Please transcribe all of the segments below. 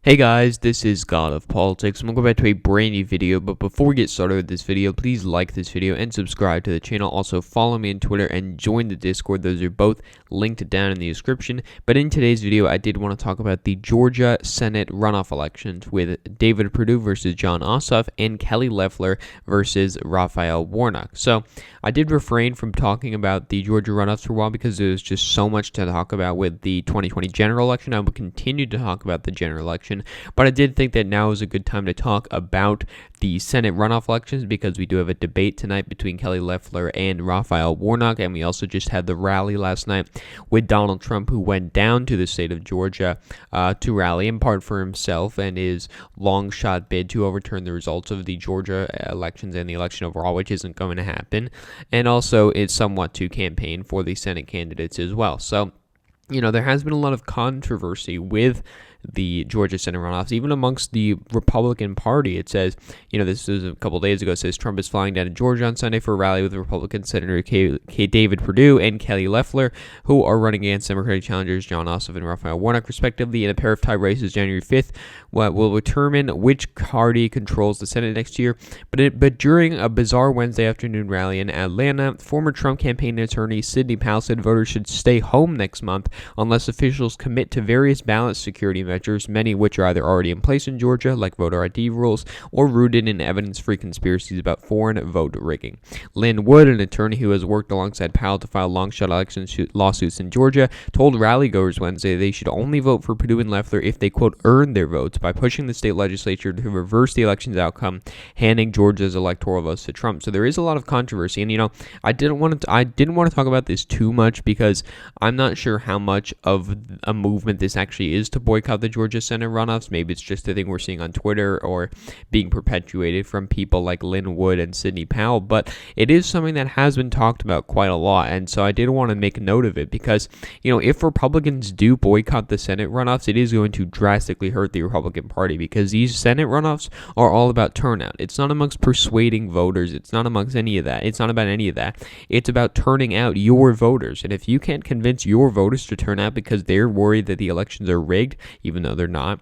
Hey guys, this is God of Politics, and welcome back to a brand new video. But before we get started with this video, please like this video and subscribe to the channel. Also follow me on Twitter and join the Discord. Those are both linked down in the description. But in today's video, I did want to talk about the Georgia Senate runoff elections with David Perdue versus Jon Ossoff and Kelly Loeffler versus Raphael Warnock. So I did refrain from talking about the Georgia runoffs for a while because there's just so much to talk about with the 2020 general election. I will continue to talk about the general election, but I did think that now is a good time to talk about the Senate runoff elections because we do have a debate tonight between Kelly Loeffler and Raphael Warnock, and we also just had the rally last night with Donald Trump, who went down to the state of Georgia to rally in part for himself and his long shot bid to overturn the results of the Georgia elections and the election overall, which isn't going to happen, and also it's somewhat to campaign for the Senate candidates as well. So, there has been a lot of controversy with the Georgia Senate runoffs, even amongst the Republican Party. It says, this was a couple days ago, it says Trump is flying down to Georgia on Sunday for a rally with Republican Senator David Perdue and Kelly Loeffler, who are running against Democratic challengers Jon Ossoff and Raphael Warnock, respectively, in a pair of tie races January 5th, what will determine which party controls the Senate next year. But during a bizarre Wednesday afternoon rally in Atlanta, former Trump campaign attorney Sidney Powell said voters should stay home next month unless officials commit to various ballot security measures, many of which are either already in place in Georgia, like voter ID rules, or rooted in evidence-free conspiracies about foreign vote rigging. Lynn Wood, an attorney who has worked alongside Powell to file long-shot election lawsuits in Georgia, told rallygoers Wednesday they should only vote for Perdue and Loeffler if they, quote, earn their votes by pushing the state legislature to reverse the election's outcome, handing Georgia's electoral votes to Trump. So there is a lot of controversy, and I didn't want to talk about this too much because I'm not sure how much of a movement this actually is to boycott the Georgia Senate runoffs. Maybe it's just a thing we're seeing on Twitter or being perpetuated from people like Lynn Wood and Sidney Powell, but it is something that has been talked about quite a lot, and so I did want to make a note of it because, if Republicans do boycott the Senate runoffs, it is going to drastically hurt the Republican Party because these Senate runoffs are all about turnout. It's not amongst persuading voters. It's not amongst any of that. It's not about any of that. It's about turning out your voters, and if you can't convince your voters to turn out because they're worried that the elections are rigged, even though they're not,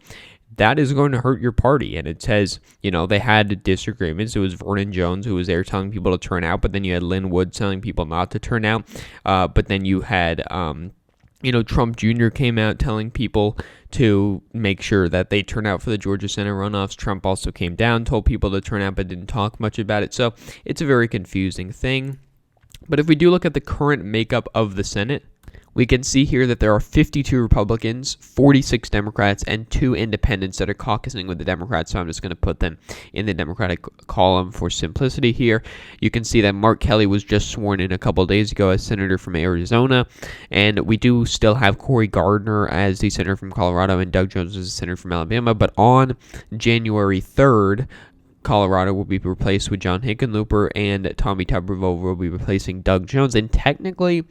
that is going to hurt your party. And it says, they had disagreements. It was Vernon Jones who was there telling people to turn out, but then you had Lynn Wood telling people not to turn out. But then you had, Trump Jr. came out telling people to make sure that they turn out for the Georgia Senate runoffs. Trump also came down, told people to turn out, but didn't talk much about it. So it's a very confusing thing. But if we do look at the current makeup of the Senate, we can see here that there are 52 Republicans, 46 Democrats, and 2 independents that are caucusing with the Democrats, so I'm just going to put them in the Democratic column for simplicity here. You can see that Mark Kelly was just sworn in a couple days ago as senator from Arizona, and we do still have Cory Gardner as the senator from Colorado and Doug Jones as the senator from Alabama, but on January 3rd, Colorado will be replaced with John Hickenlooper, and Tommy Tuberville will be replacing Doug Jones, and technically,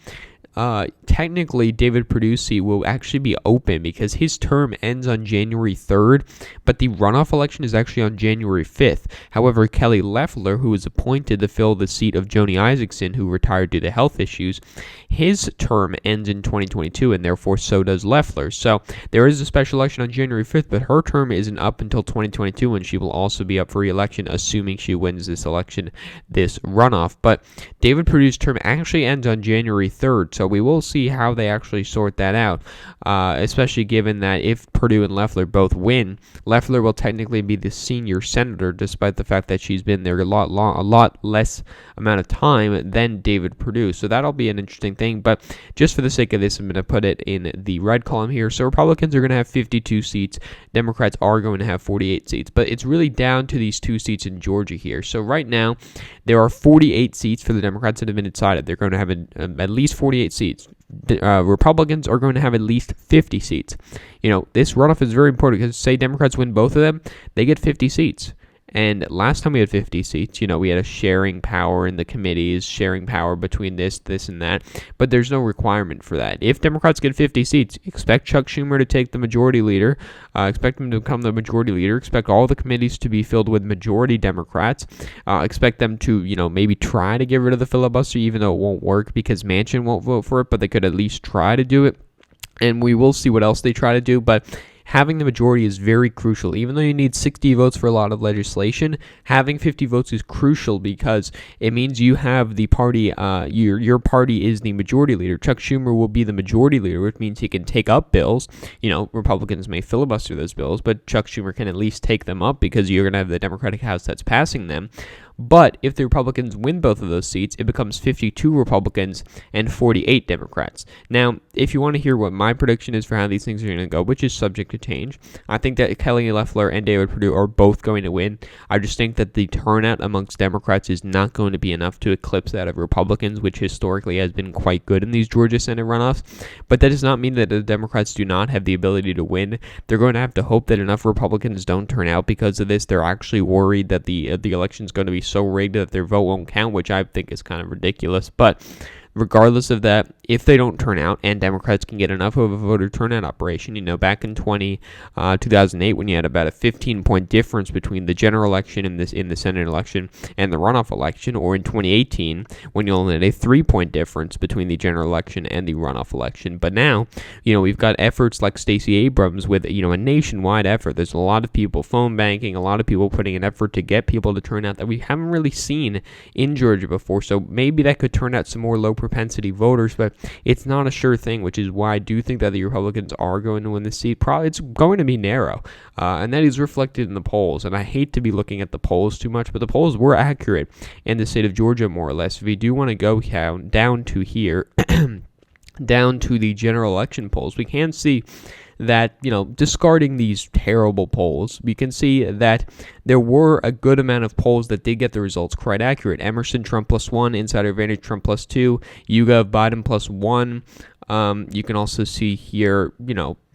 David Perdue's seat will actually be open because his term ends on January 3rd, but the runoff election is actually on January 5th. However, Kelly Loeffler, who was appointed to fill the seat of Joni Isaacson, who retired due to health issues, his term ends in 2022, and therefore so does Loeffler. So there is a special election on January 5th, but her term isn't up until 2022, and she will also be up for re-election, assuming she wins this election, this runoff. But David Perdue's term actually ends on January 3rd, so we will see how they actually sort that out, especially given that if Perdue and Loeffler both win, Loeffler will technically be the senior senator, despite the fact that she's been there a lot less amount of time than David Perdue. So that'll be an interesting thing, but just for the sake of this, I'm going to put it in the red column here. So Republicans are going to have 52 seats. Democrats are going to have 48 seats, but it's really down to these 2 seats in Georgia here. So right now, there are 48 seats for the Democrats that have been decided. They're going to have at least 48 seats. Republicans are going to have at least 50 seats. This runoff is very important because, say, Democrats win both of them, they get 50 seats. And last time we had 50 seats, we had a sharing power in the committees, sharing power between this, and that. But there's no requirement for that. If Democrats get 50 seats, expect Chuck Schumer to take the majority leader. Expect him to become the majority leader. Expect all the committees to be filled with majority Democrats. Expect them to, maybe try to get rid of the filibuster, even though it won't work because Manchin won't vote for it, but they could at least try to do it. And we will see what else they try to do. But having the majority is very crucial. Even though you need 60 votes for a lot of legislation, having 50 votes is crucial because it means you have the party, your party is the majority leader. Chuck Schumer will be the majority leader, which means he can take up bills. Republicans may filibuster those bills, but Chuck Schumer can at least take them up because you're going to have the Democratic House that's passing them. But if the Republicans win both of those seats, it becomes 52 Republicans and 48 Democrats. Now, if you want to hear what my prediction is for how these things are going to go, which is subject to change, I think that Kelly Loeffler and David Perdue are both going to win. I just think that the turnout amongst Democrats is not going to be enough to eclipse that of Republicans, which historically has been quite good in these Georgia Senate runoffs. But that does not mean that the Democrats do not have the ability to win. They're going to have to hope that enough Republicans don't turn out because of this. They're actually worried that the election is going to be so rigged that their vote won't count, which I think is kind of ridiculous. But regardless of that, if they don't turn out and Democrats can get enough of a voter turnout operation, back in 2008 when you had about a 15-point difference between the general election in the Senate election and the runoff election, or in 2018 when you only had a 3-point difference between the general election and the runoff election. But now, we've got efforts like Stacey Abrams with, a nationwide effort. There's a lot of people phone banking, a lot of people putting an effort to get people to turn out that we haven't really seen in Georgia before. So maybe that could turn out some more low propensity voters, but it's not a sure thing, which is why I do think that the Republicans are going to win the seat. Probably it's going to be narrow, and that is reflected in the polls. And I hate to be looking at the polls too much, but the polls were accurate in the state of Georgia, more or less. If we do want to go down to here, down to the general election polls, we can see that, discarding these terrible polls, we can see that there were a good amount of polls that did get the results quite accurate. Emerson, Trump +1, Insider Advantage, Trump +2, YouGov, Biden +1. You can also see here,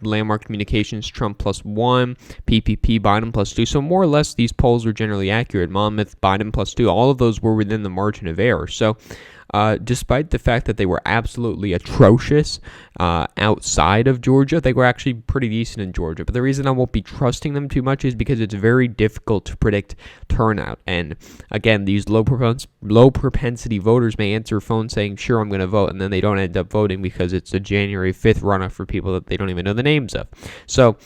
Landmark Communications, Trump +1, PPP, Biden +2. So more or less, these polls are generally accurate. Monmouth, Biden +2. All of those were within the margin of error. So despite the fact that they were absolutely atrocious outside of Georgia, they were actually pretty decent in Georgia. But the reason I won't be trusting them too much is because it's very difficult to predict turnout. And again, these low propensity voters may answer a phone saying, sure, I'm going to vote, and then they don't end up voting because it's a January 5th runoff for people that they don't even know the names of. So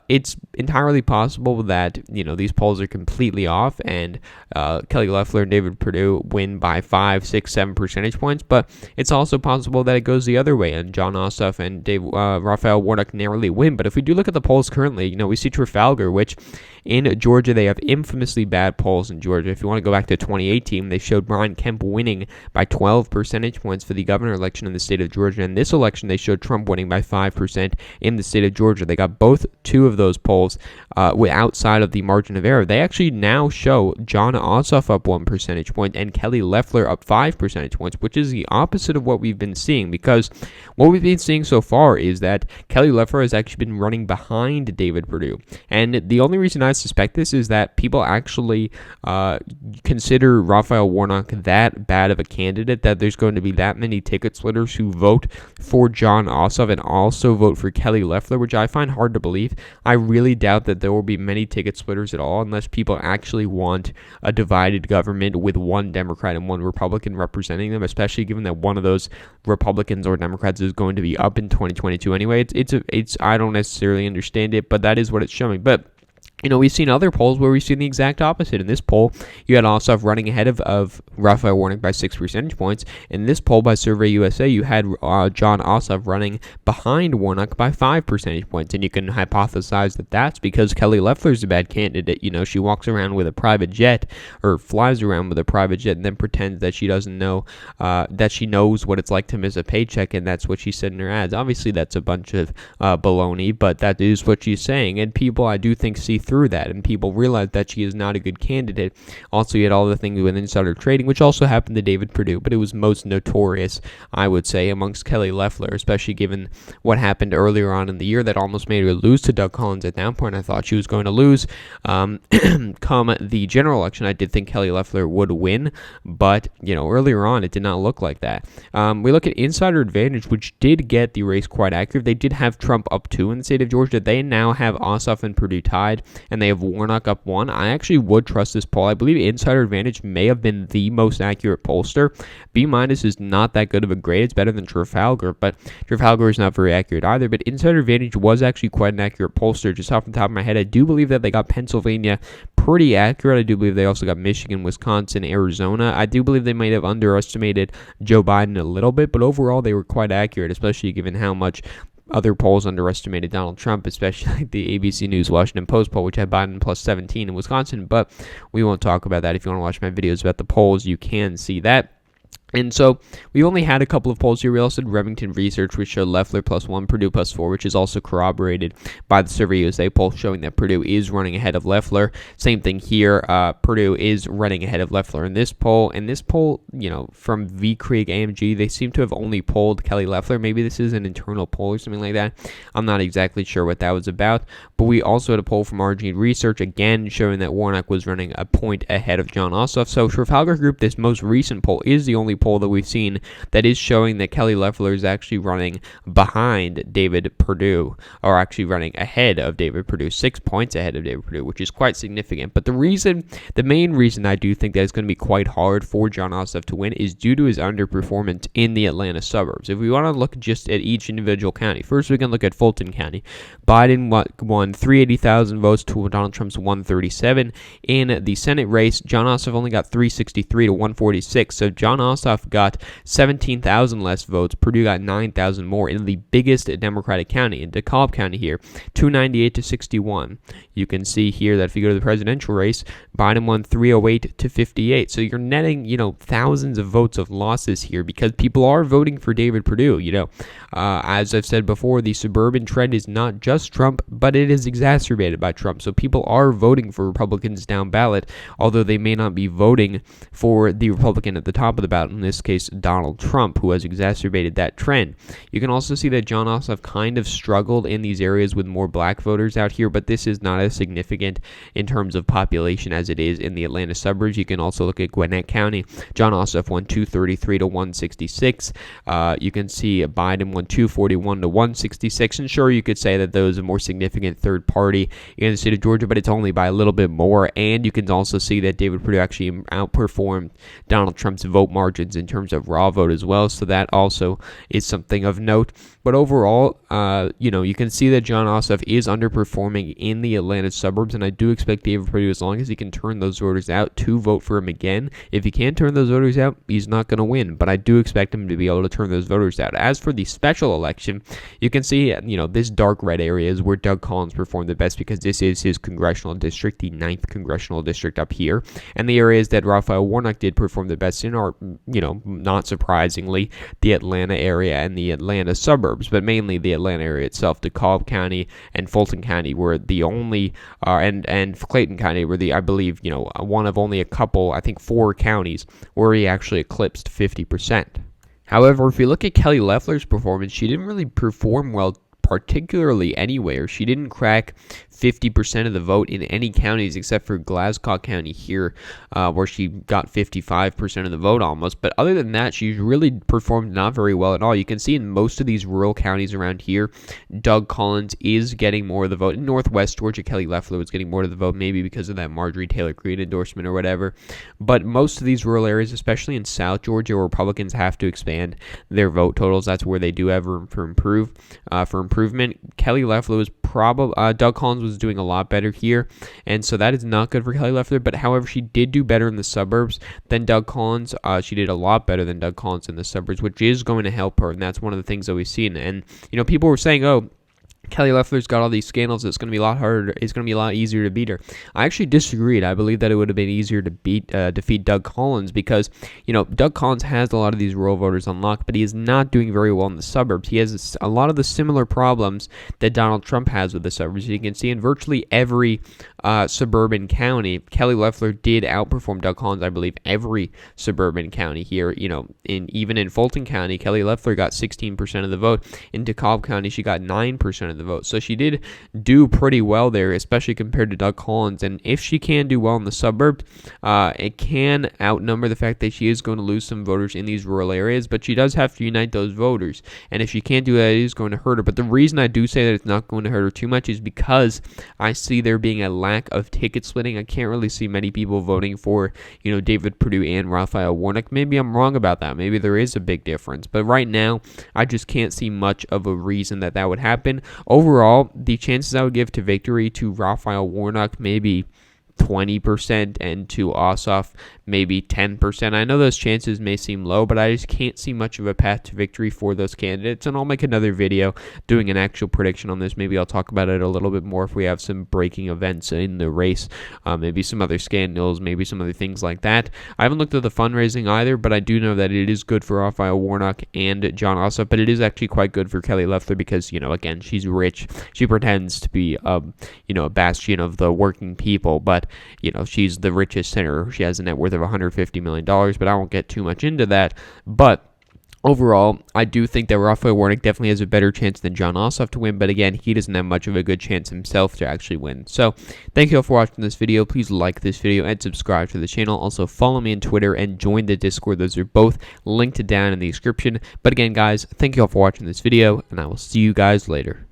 it's entirely possible that, these polls are completely off and Kelly Loeffler and David Perdue win by 5, 6, 7 percentage points, but it's also possible that it goes the other way and Jon Ossoff and Raphael Warnock narrowly win. But if we do look at the polls currently, we see Trafalgar, which in Georgia, they have infamously bad polls in Georgia. If you want to go back to 2018, they showed Brian Kemp winning by 12 percentage points for the governor election in the state of Georgia. In this election, they showed Trump winning by 5% in the state of Georgia. They got both two of those polls outside of the margin of error. They actually now show Jon Ossoff up 1 percentage point and Kelly Loeffler up 5 percentage points, which is the opposite of what we've been seeing, because what we've been seeing so far is that Kelly Loeffler has actually been running behind David Perdue. And the only reason I suspect this is that people actually consider Raphael Warnock that bad of a candidate that there's going to be that many ticket splitters who vote for Jon Ossoff and also vote for Kelly Loeffler, which I find hard to believe. I really doubt that there will be many ticket splitters at all unless people actually want a divided government with one Democrat and one Republican representing them, especially given that one of those Republicans or Democrats is going to be up in 2022 anyway. It's I don't necessarily understand it, but that is what it's showing. But we've seen other polls where we've seen the exact opposite. In this poll, you had Ossoff running ahead of Raphael Warnock by 6 percentage points. In this poll by Survey USA, you had Jon Ossoff running behind Warnock by 5 percentage points. And you can hypothesize that that's because Kelly Loeffler's a bad candidate. She walks around with a private jet or flies around with a private jet and then pretends that she doesn't know, that she knows what it's like to miss a paycheck, and that's what she said in her ads. Obviously, that's a bunch of baloney, but that is what she's saying. And people, I do think, see through that, and people realize that she is not a good candidate. Also, you had all the things with insider trading, which also happened to David Perdue, but it was most notorious, I would say, amongst Kelly Loeffler, especially given what happened earlier on in the year that almost made her lose to Doug Collins. At that point, I thought she was going to lose. Come the general election, I did think Kelly Loeffler would win, but, earlier on, it did not look like that. We look at Insider Advantage, which did get the race quite accurate. They did have Trump up 2 in the state of Georgia. They now have Ossoff and Perdue tied. and they have Warnock up 1. I actually would trust this poll. I believe Insider Advantage may have been the most accurate pollster. B- is not that good of a grade. It's better than Trafalgar, but Trafalgar is not very accurate either. But Insider Advantage was actually quite an accurate pollster. Just off the top of my head, I do believe that they got Pennsylvania pretty accurate. I do believe they also got Michigan, Wisconsin, Arizona. I do believe they might have underestimated Joe Biden a little bit, but overall they were quite accurate, especially given how much other polls underestimated Donald Trump, especially like the ABC News Washington Post poll, which had Biden plus 17 in Wisconsin. But we won't talk about that. If you want to watch my videos about the polls, you can see that. And so we only had a couple of polls here. We also did Remington Research, which showed Loeffler +1, Perdue +4, which is also corroborated by the Survey USA poll showing that Perdue is running ahead of Loeffler. Same thing here. Perdue is running ahead of Loeffler in this poll. And this poll, from V. Krieg AMG, they seem to have only polled Kelly Loeffler. Maybe this is an internal poll or something like that. I'm not exactly sure what that was about. But we also had a poll from RG Research, again, showing that Warnock was running a point ahead of Jon Ossoff. So Trafalgar Group, this most recent poll, is the only poll that we've seen that is showing that Kelly Loeffler is actually running behind David Perdue, or actually running ahead of David Perdue, 6 points ahead of David Perdue, which is quite significant. But the main reason I do think that it's going to be quite hard for Jon Ossoff to win is due to his underperformance in the Atlanta suburbs. If we want to look just at each individual county, first we can look at Fulton County. Biden won 380,000 votes to Donald Trump's 137. In the Senate race, Jon Ossoff only got 363 to 146. So Jon Ossoff got 17,000 less votes. Perdue got 9,000 more in the biggest Democratic county, in DeKalb County here, 298 to 61. You can see here that if you go to the presidential race, Biden won 308 to 58. So you're netting, thousands of votes of losses here because people are voting for David Perdue. As I've said before, the suburban trend is not just Trump, but it is exacerbated by Trump. So people are voting for Republicans down ballot, although they may not be voting for the Republican at the top of the ballot, in this case, Donald Trump, who has exacerbated that trend. You can also see that Jon Ossoff kind of struggled in these areas with more black voters out here, but this is not as significant in terms of population as it is in the Atlanta suburbs. You can also look at Gwinnett County. Jon Ossoff won 233 to 166. You can see Biden won 241 to 166. And sure, you could say that those are more significant third party in the state of Georgia, but it's only by a little bit more. And you can also see that David Perdue actually outperformed Donald Trump's vote margins in terms of raw vote as well. So that also is something of note. But overall, you can see that Jon Ossoff is underperforming in the Atlanta suburbs, and I do expect David Perdue, as long as he can turn those voters out, to vote for him again. If he can't turn those voters out, he's not going to win, but I do expect him to be able to turn those voters out. As for the special election, you can see, this dark red area is where Doug Collins performed the best because this is his congressional district, the 9th congressional district up here, and the areas that Raphael Warnock did perform the best in are, not surprisingly, the Atlanta area and the Atlanta suburbs, but mainly the Atlanta area itself. DeKalb County and Fulton County were the only, and Clayton County were the, I believe, one of only a couple, I think 4 counties where he actually eclipsed 50%. However, if you look at Kelly Loeffler's performance, she didn't really perform well particularly anywhere. She didn't crack 50% of the vote in any counties except for Glasgow County here, where she got 55% of the vote almost. But other than that, she really performed not very well at all. You can see in most of these rural counties around here, Doug Collins is getting more of the vote. In Northwest Georgia, Kelly Loeffler was getting more of the vote, maybe because of that Marjorie Taylor Greene endorsement or whatever. But most of these rural areas, especially in South Georgia, where Republicans have to expand their vote totals, that's where they do have room for improvement. Kelly Loeffler was Doug Collins was doing a lot better here, and so that is not good for Kelly Loeffler. But however, she did do better in the suburbs than Doug Collins. She did a lot better than Doug Collins in the suburbs, which is going to help her, and that's one of the things that we've seen. And people were saying, "Oh, Kelly Loeffler's got all these scandals. It's going to be a lot harder. It's going to be a lot easier to beat her." I actually disagreed. I believe that it would have been easier to defeat Doug Collins because, Doug Collins has a lot of these rural voters on lock, but he is not doing very well in the suburbs. He has a lot of the similar problems that Donald Trump has with the suburbs. You can see in virtually every suburban county, Kelly Loeffler did outperform Doug Collins, I believe, every suburban county here. Even in Fulton County, Kelly Loeffler got 16% of the vote. In DeKalb County, she got 9% of of the vote. So she did do pretty well there, especially compared to Doug Collins. And if she can do well in the suburbs, it can outnumber the fact that she is going to lose some voters in these rural areas, but she does have to unite those voters. And if she can't do that, it is going to hurt her. But the reason I do say that it's not going to hurt her too much is because I see there being a lack of ticket splitting. I can't really see many people voting for, David Perdue and Raphael Warnock. Maybe I'm wrong about that. Maybe there is a big difference. But right now, I just can't see much of a reason that would happen. Overall, the chances I would give to victory to Raphael Warnock, maybe 20%, and to Ossoff maybe 10%. I know those chances may seem low, but I just can't see much of a path to victory for those candidates, and I'll make another video doing an actual prediction on this. Maybe I'll talk about it a little bit more if we have some breaking events in the race, maybe some other scandals, maybe some other things like that. I haven't looked at the fundraising either, but I do know that it is good for Raphael Warnock and John Ossoff, but it is actually quite good for Kelly Loeffler because, again, she's rich. She pretends to be, a bastion of the working people, but she's the richest senator. She has a net worth of $150 million, but I won't get too much into that. But overall, I do think that Raphael Warnock definitely has a better chance than John Ossoff to win, but again, he doesn't have much of a good chance himself to actually win. So, thank you all for watching this video. Please like this video and subscribe to the channel. Also, follow me on Twitter and join the Discord. Those are both linked down in the description. But again, guys, thank you all for watching this video, and I will see you guys later.